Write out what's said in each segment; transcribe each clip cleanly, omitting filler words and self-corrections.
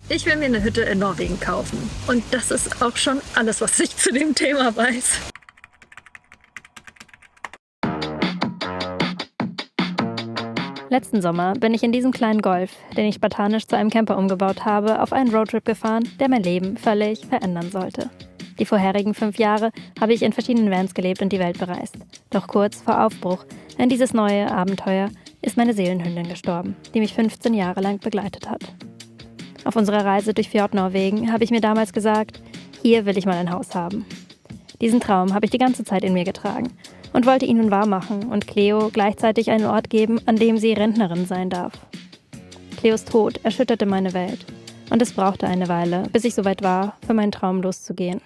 Ich will mir eine Hütte in Norwegen kaufen. Und das ist auch schon alles, was ich zu dem Thema weiß. Letzten Sommer bin ich in diesem kleinen Golf, den ich spartanisch zu einem Camper umgebaut habe, auf einen Roadtrip gefahren, der mein Leben völlig verändern sollte. Die vorherigen 5 Jahre habe ich in verschiedenen Vans gelebt und die Welt bereist. Doch kurz vor Aufbruch in dieses neue Abenteuer ist meine Seelenhündin gestorben, die mich 15 Jahre lang begleitet hat. Auf unserer Reise durch Fjord-Norwegen habe ich mir damals gesagt, hier will ich mal ein Haus haben. Diesen Traum habe ich die ganze Zeit in mir getragen und wollte ihn nun wahrmachen und Cleo gleichzeitig einen Ort geben, an dem sie Rentnerin sein darf. Cleos Tod erschütterte meine Welt und es brauchte eine Weile, bis ich soweit war, für meinen Traum loszugehen.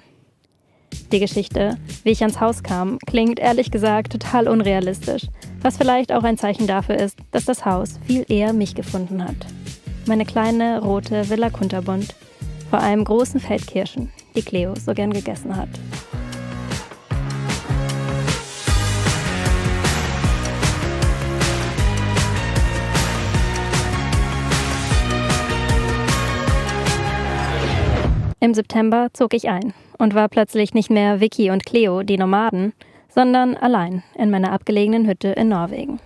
Die Geschichte, wie ich ans Haus kam, klingt ehrlich gesagt total unrealistisch, was vielleicht auch ein Zeichen dafür ist, dass das Haus viel eher mich gefunden hat. Meine kleine, rote Villa Kunterbund, vor einem großen Feld Kirschen, die Cleo so gern gegessen hat. Im September zog ich ein und war plötzlich nicht mehr Vicky und Cleo, die Nomaden, sondern allein in meiner abgelegenen Hütte in Norwegen.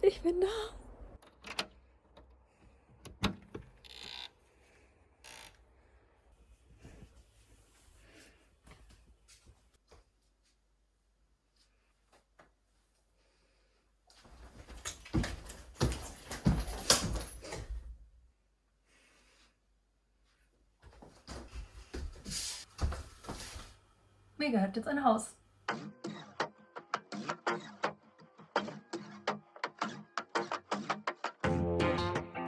Ich bin da. Mir gehört jetzt ein Haus.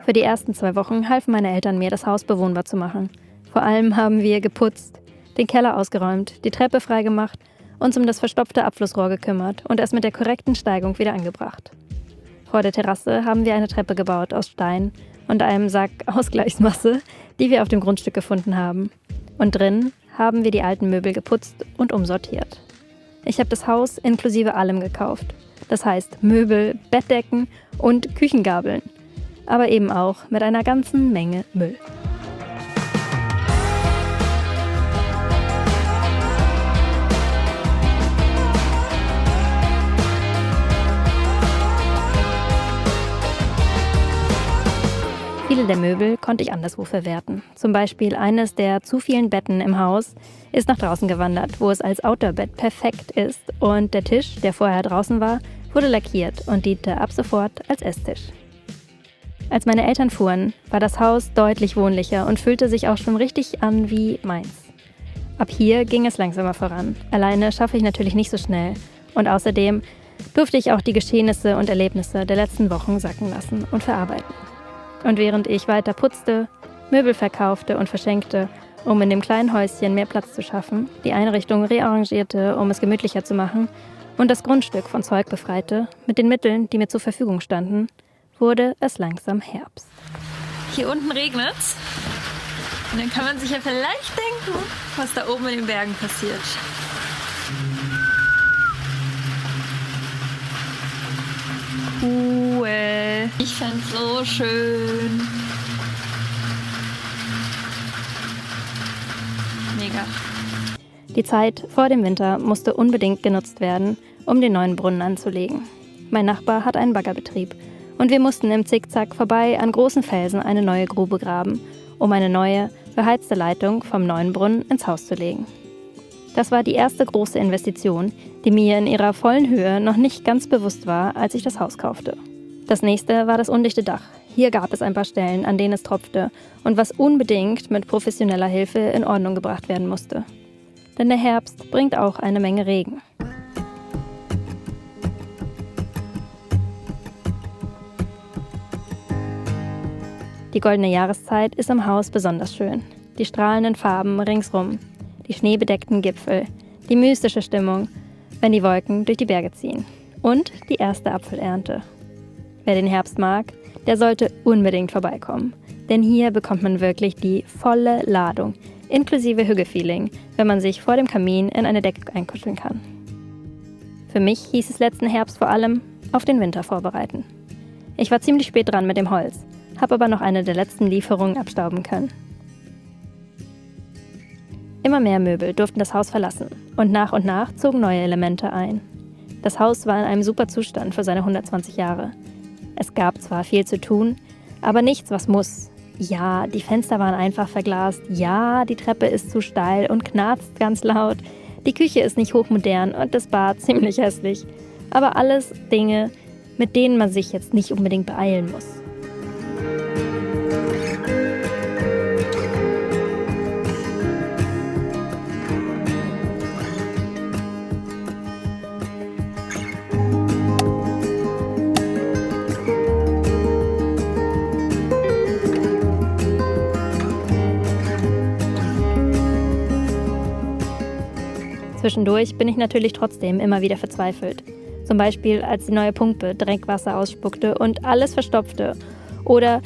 Für die ersten 2 Wochen halfen meine Eltern mir, das Haus bewohnbar zu machen. Vor allem haben wir geputzt, den Keller ausgeräumt, die Treppe freigemacht, uns um das verstopfte Abflussrohr gekümmert und es mit der korrekten Steigung wieder angebracht. Vor der Terrasse haben wir eine Treppe gebaut aus Stein und einem Sack Ausgleichsmasse, die wir auf dem Grundstück gefunden haben. Und drin haben wir die alten Möbel geputzt und umsortiert. Ich habe das Haus inklusive allem gekauft. Das heißt Möbel, Bettdecken und Küchengabeln. Aber eben auch mit einer ganzen Menge Müll. Viele der Möbel konnte ich anderswo verwerten. Zum Beispiel eines der zu vielen Betten im Haus ist nach draußen gewandert, wo es als Outdoorbett perfekt ist. Und der Tisch, der vorher draußen war, wurde lackiert und diente ab sofort als Esstisch. Als meine Eltern fuhren, war das Haus deutlich wohnlicher und fühlte sich auch schon richtig an wie meins. Ab hier ging es langsamer voran. Alleine schaffe ich natürlich nicht so schnell. Und außerdem durfte ich auch die Geschehnisse und Erlebnisse der letzten Wochen sacken lassen und verarbeiten. Und während ich weiter putzte, Möbel verkaufte und verschenkte, um in dem kleinen Häuschen mehr Platz zu schaffen, die Einrichtung rearrangierte, um es gemütlicher zu machen und das Grundstück von Zeug befreite, mit den Mitteln, die mir zur Verfügung standen, wurde es langsam Herbst. Hier unten regnet's. Und dann kann man sich ja vielleicht denken, was da oben in den Bergen passiert. Cool. Ich fand's so schön. Mega. Die Zeit vor dem Winter musste unbedingt genutzt werden, um den neuen Brunnen anzulegen. Mein Nachbar hat einen Baggerbetrieb und wir mussten im Zickzack vorbei an großen Felsen eine neue Grube graben, um eine neue, beheizte Leitung vom neuen Brunnen ins Haus zu legen. Das war die erste große Investition, die mir in ihrer vollen Höhe noch nicht ganz bewusst war, als ich das Haus kaufte. Das nächste war das undichte Dach. Hier gab es ein paar Stellen, an denen es tropfte und was unbedingt mit professioneller Hilfe in Ordnung gebracht werden musste. Denn der Herbst bringt auch eine Menge Regen. Die goldene Jahreszeit ist im Haus besonders schön. Die strahlenden Farben ringsrum, die schneebedeckten Gipfel, die mystische Stimmung, wenn die Wolken durch die Berge ziehen. Und die erste Apfelernte. Wer den Herbst mag, der sollte unbedingt vorbeikommen. Denn hier bekommt man wirklich die volle Ladung, inklusive Hügge-Feeling, wenn man sich vor dem Kamin in eine Decke einkuscheln kann. Für mich hieß es letzten Herbst vor allem auf den Winter vorbereiten. Ich war ziemlich spät dran mit dem Holz, habe aber noch eine der letzten Lieferungen abstauben können. Immer mehr Möbel durften das Haus verlassen und nach zogen neue Elemente ein. Das Haus war in einem super Zustand für seine 120 Jahre. Es gab zwar viel zu tun, aber nichts, was muss. Ja, die Fenster waren einfach verglast. Ja, die Treppe ist zu steil und knarzt ganz laut. Die Küche ist nicht hochmodern und das Bad ziemlich hässlich. Aber alles Dinge, mit denen man sich jetzt nicht unbedingt beeilen muss. Zwischendurch bin ich natürlich trotzdem immer wieder verzweifelt. Zum Beispiel, als die neue Pumpe Dreckwasser ausspuckte und alles verstopfte. Oder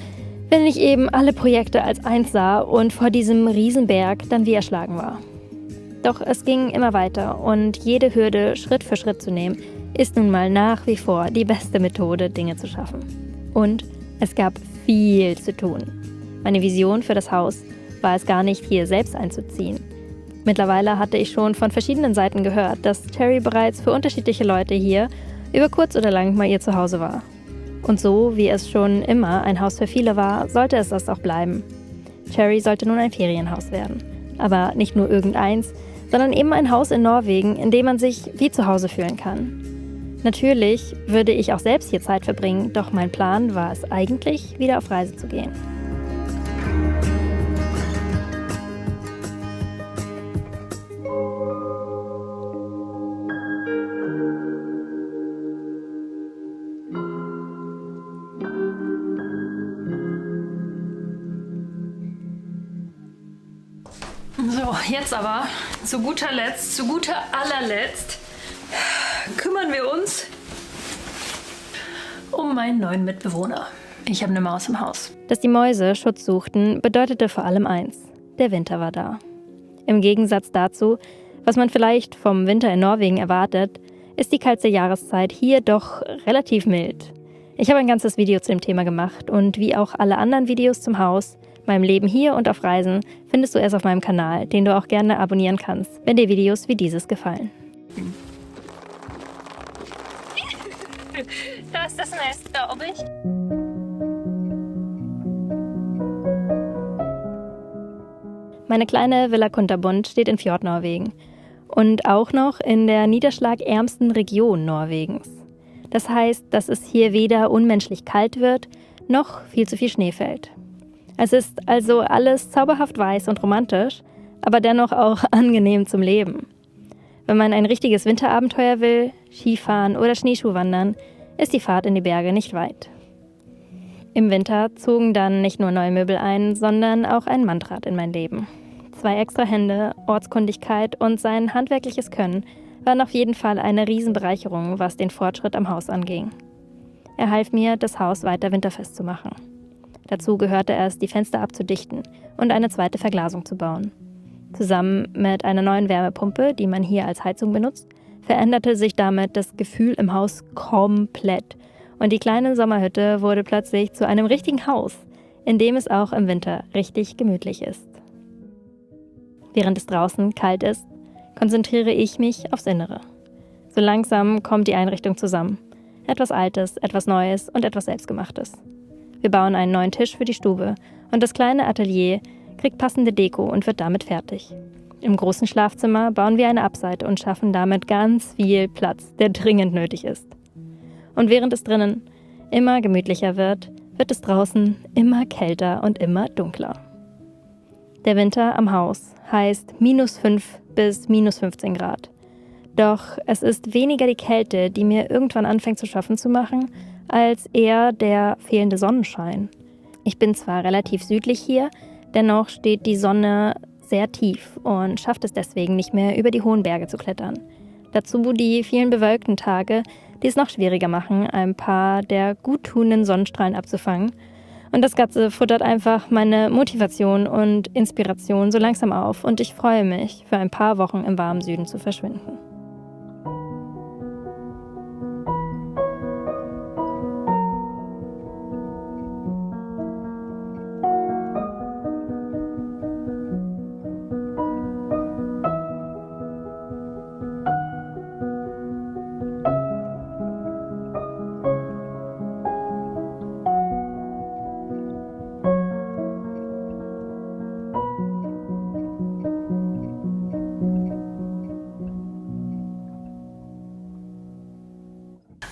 wenn ich eben alle Projekte als eins sah und vor diesem Riesenberg dann wie erschlagen war. Doch es ging immer weiter und jede Hürde Schritt für Schritt zu nehmen, ist nun mal nach wie vor die beste Methode, Dinge zu schaffen. Und es gab viel zu tun. Meine Vision für das Haus war es gar nicht, hier selbst einzuziehen. Mittlerweile hatte ich schon von verschiedenen Seiten gehört, dass Cherry bereits für unterschiedliche Leute hier über kurz oder lang mal ihr Zuhause war. Und so, wie es schon immer ein Haus für viele war, sollte es das auch bleiben. Cherry sollte nun ein Ferienhaus werden. Aber nicht nur irgendeins, sondern eben ein Haus in Norwegen, in dem man sich wie zu Hause fühlen kann. Natürlich würde ich auch selbst hier Zeit verbringen, doch mein Plan war es eigentlich, wieder auf Reise zu gehen. So, jetzt aber, zu guter allerletzt, kümmern wir uns um meinen neuen Mitbewohner. Ich habe eine Maus im Haus. Dass die Mäuse Schutz suchten, bedeutete vor allem eins: der Winter war da. Im Gegensatz dazu, was man vielleicht vom Winter in Norwegen erwartet, ist die kalte Jahreszeit hier doch relativ mild. Ich habe ein ganzes Video zu dem Thema gemacht und wie auch alle anderen Videos zum Haus, meinem Leben hier und auf Reisen, findest du erst auf meinem Kanal, den du auch gerne abonnieren kannst, wenn dir Videos wie dieses gefallen. Da ist das Nest, glaube ich. Meine kleine Villa Kunterbund steht in Fjordnorwegen und auch noch in der niederschlagärmsten Region Norwegens. Das heißt, dass es hier weder unmenschlich kalt wird, noch viel zu viel Schnee fällt. Es ist also alles zauberhaft weiß und romantisch, aber dennoch auch angenehm zum Leben. Wenn man ein richtiges Winterabenteuer will, Skifahren oder Schneeschuhwandern, ist die Fahrt in die Berge nicht weit. Im Winter zogen dann nicht nur neue Möbel ein, sondern auch ein Mann trat in mein Leben. 2 extra Hände, Ortskundigkeit und sein handwerkliches Können waren auf jeden Fall eine Riesenbereicherung, was den Fortschritt am Haus anging. Er half mir, das Haus weiter winterfest zu machen. Dazu gehörte es, die Fenster abzudichten und eine zweite Verglasung zu bauen. Zusammen mit einer neuen Wärmepumpe, die man hier als Heizung benutzt, veränderte sich damit das Gefühl im Haus komplett. Und die kleine Sommerhütte wurde plötzlich zu einem richtigen Haus, in dem es auch im Winter richtig gemütlich ist. Während es draußen kalt ist, konzentriere ich mich aufs Innere. So langsam kommt die Einrichtung zusammen. Etwas Altes, etwas Neues und etwas Selbstgemachtes. Wir bauen einen neuen Tisch für die Stube und das kleine Atelier kriegt passende Deko und wird damit fertig. Im großen Schlafzimmer bauen wir eine Abseite und schaffen damit ganz viel Platz, der dringend nötig ist. Und während es drinnen immer gemütlicher wird, wird es draußen immer kälter und immer dunkler. Der Winter am Haus heißt -5 bis -15 Grad. Doch es ist weniger die Kälte, die mir irgendwann anfängt zu schaffen zu machen, als eher der fehlende Sonnenschein. Ich bin zwar relativ südlich hier, dennoch steht die Sonne sehr tief und schafft es deswegen nicht mehr, über die hohen Berge zu klettern. Dazu die vielen bewölkten Tage, die es noch schwieriger machen, ein paar der guttunenden Sonnenstrahlen abzufangen. Und das Ganze futtert einfach meine Motivation und Inspiration so langsam auf und ich freue mich, für ein paar Wochen im warmen Süden zu verschwinden.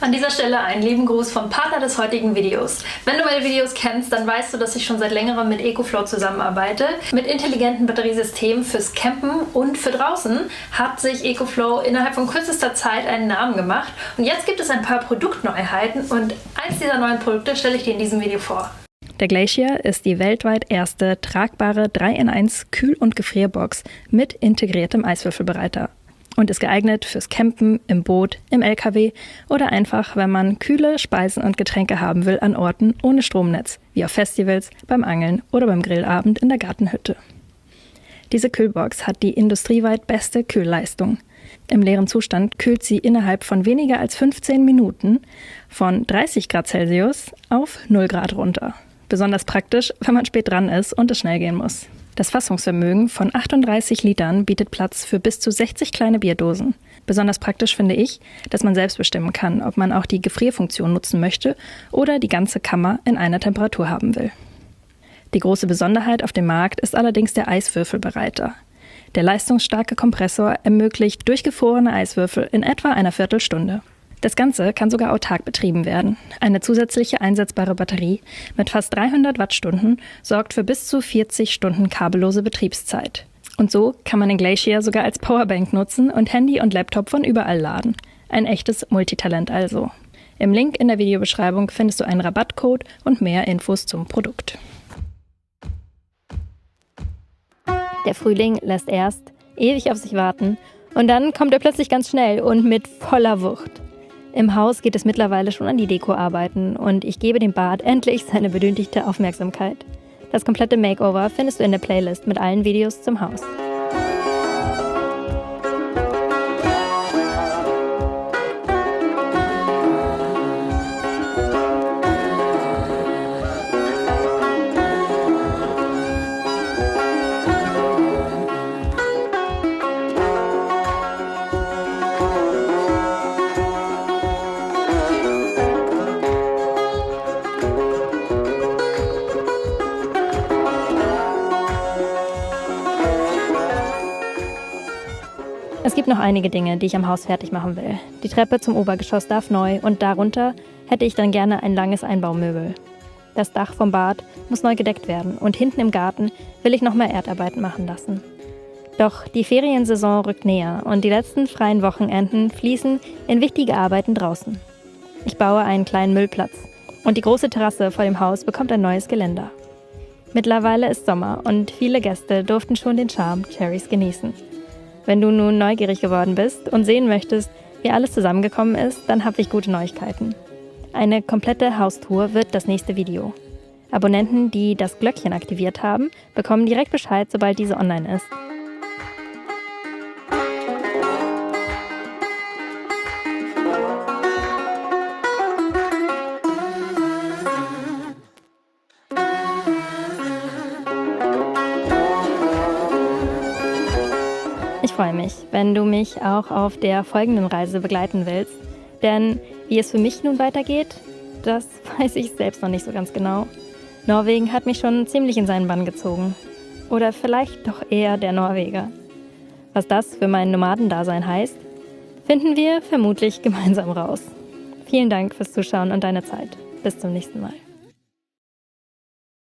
An dieser Stelle einen lieben Gruß vom Partner des heutigen Videos. Wenn du meine Videos kennst, dann weißt du, dass ich schon seit längerem mit EcoFlow zusammenarbeite. Mit intelligenten Batteriesystemen fürs Campen und für draußen hat sich EcoFlow innerhalb von kürzester Zeit einen Namen gemacht. Und jetzt gibt es ein paar Produktneuheiten und eins dieser neuen Produkte stelle ich dir in diesem Video vor. Der Glacier ist die weltweit erste tragbare 3-in-1 Kühl- und Gefrierbox mit integriertem Eiswürfelbereiter und ist geeignet fürs Campen, im Boot, im LKW oder einfach, wenn man kühle Speisen und Getränke haben will an Orten ohne Stromnetz, wie auf Festivals, beim Angeln oder beim Grillabend in der Gartenhütte. Diese Kühlbox hat die industrieweit beste Kühlleistung. Im leeren Zustand kühlt sie innerhalb von weniger als 15 Minuten von 30 Grad Celsius auf 0 Grad runter. Besonders praktisch, wenn man spät dran ist und es schnell gehen muss. Das Fassungsvermögen von 38 Litern bietet Platz für bis zu 60 kleine Bierdosen. Besonders praktisch finde ich, dass man selbst bestimmen kann, ob man auch die Gefrierfunktion nutzen möchte oder die ganze Kammer in einer Temperatur haben will. Die große Besonderheit auf dem Markt ist allerdings der Eiswürfelbereiter. Der leistungsstarke Kompressor ermöglicht durchgefrorene Eiswürfel in etwa einer Viertelstunde. Das Ganze kann sogar autark betrieben werden. Eine zusätzliche einsetzbare Batterie mit fast 300 Wattstunden sorgt für bis zu 40 Stunden kabellose Betriebszeit. Und so kann man den Glacier sogar als Powerbank nutzen und Handy und Laptop von überall laden. Ein echtes Multitalent also. Im Link in der Videobeschreibung findest du einen Rabattcode und mehr Infos zum Produkt. Der Frühling lässt erst ewig auf sich warten und dann kommt er plötzlich ganz schnell und mit voller Wucht. Im Haus geht es mittlerweile schon an die Dekoarbeiten und ich gebe dem Bad endlich seine benötigte Aufmerksamkeit. Das komplette Makeover findest du in der Playlist mit allen Videos zum Haus. Es gibt noch einige Dinge, die ich am Haus fertig machen will. Die Treppe zum Obergeschoss darf neu und darunter hätte ich dann gerne ein langes Einbaumöbel. Das Dach vom Bad muss neu gedeckt werden und hinten im Garten will ich noch mehr Erdarbeiten machen lassen. Doch die Feriensaison rückt näher und die letzten freien Wochenenden fließen in wichtige Arbeiten draußen. Ich baue einen kleinen Müllplatz und die große Terrasse vor dem Haus bekommt ein neues Geländer. Mittlerweile ist Sommer und viele Gäste durften schon den Charme Cherries genießen. Wenn du nun neugierig geworden bist und sehen möchtest, wie alles zusammengekommen ist, dann habe ich gute Neuigkeiten. Eine komplette Haustour wird das nächste Video. Abonnenten, die das Glöckchen aktiviert haben, bekommen direkt Bescheid, sobald diese online ist. Ich freue mich, wenn du mich auch auf der folgenden Reise begleiten willst, denn wie es für mich nun weitergeht, das weiß ich selbst noch nicht so ganz genau. Norwegen hat mich schon ziemlich in seinen Bann gezogen. Oder vielleicht doch eher der Norweger. Was das für mein Nomadendasein heißt, finden wir vermutlich gemeinsam raus. Vielen Dank fürs Zuschauen und deine Zeit. Bis zum nächsten Mal.